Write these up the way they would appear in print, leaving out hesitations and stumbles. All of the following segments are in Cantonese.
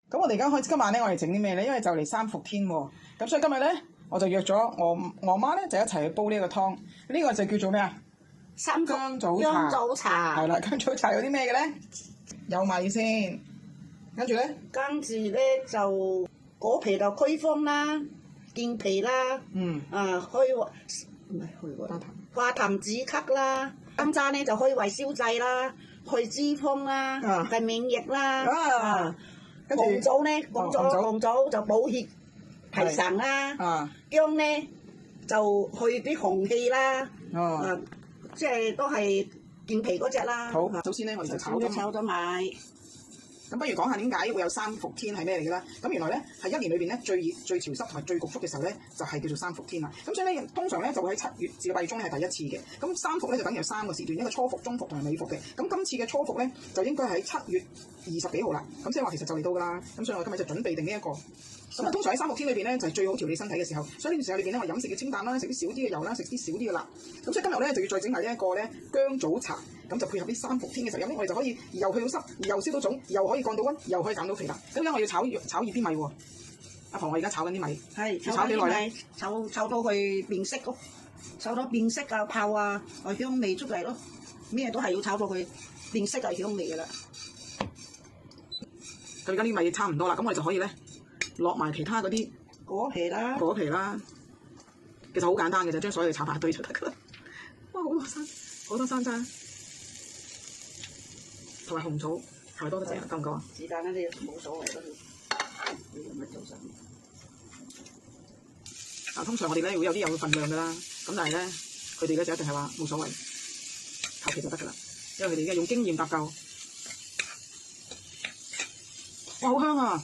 咁我哋而家開始今晚咧，我哋整啲咩咧？因為就嚟三伏天喎，咁所以今日咧我就約咗我媽咧就一齊去煲呢個湯。呢個就叫做咩啊？姜棗茶。係啦，姜棗茶有啲咩嘅咧？有米先，跟住咧？跟住咧就果皮就驅風啦，健脾啦。化痰止咳啦。甘渣咧就可以為消滯啦，去脂肪啦，係免疫啦。紅棗咧，紅棗就補血提神啦。姜咧就去啲紅氣啦。即係都係健脾嗰隻啦。好，首先咧我哋就炒咗米。咁不如講下點解會有三伏天係咩嚟㗎啦？咁原來咧係一年裏邊咧最熱、最潮濕同埋最焗縮嘅時候咧，就係叫做三伏天啦。咁所以咧通常咧就會喺7月至8月中咧係第一次嘅。咁三伏咧就等於有3個時段，一個初伏、中伏同埋尾伏嘅。咁今次嘅初伏咧就應該係喺7月20幾號啦。咁即係話其實就嚟到㗎啦。咁所以我今日就準備定呢一個。咁通常喺三伏天裏邊咧就係最好調理身體嘅時候，所以呢段時間裏邊咧我飲食要清淡啦，食啲少啲嘅油啦，食啲少啲嘅辣。咁所以今日咧就要再整埋呢一個咧姜棗茶，咁就配合啲三伏天嘅時候飲咧，我哋就可以又去到濕，又消到腫，又可以降到溫，又可以減到肥啦。咁而家我要炒熱啲米喎。阿婆，我而家炒緊啲米，係炒幾耐咧？炒到佢變色咯，炒到變色啊泡啊，香味出嚟咯。咩都係要炒到佢變色啊香味㗎啦。咁而家啲米差唔多啦，咁我哋就可以咧落埋其他嗰啲果皮啦。其實好簡單嘅，就將所有嘅炒法堆出嚟㗎啦。哇！好多山楂，同埋紅棗，係咪多得滯啊？夠唔夠啊？是但啦，你冇所謂啦，你用乜做什麼？通常我哋咧會有啲有份量㗎啦，咁但係咧佢哋咧就一定係話冇所謂，求其就得㗎啦，因為佢哋而家用經驗搭救。哇！好香啊！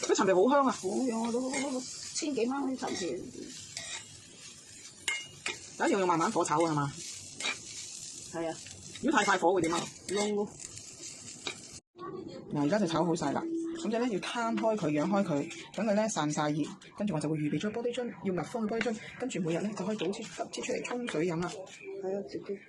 啲陳皮好香啊！好香啊！都千幾蚊啲陳皮。第一樣要慢慢火炒啊，係嘛？係啊。如果太快火會點啊？燶咯。嗱，而家就炒好晒啦，咁就咧要攤開佢，揚開佢，等佢咧散晒熱，跟住我就會預備咗玻璃樽，要密封嘅玻璃樽，跟住每日咧就可以倒切出嚟沖水飲啦。係啊，直接。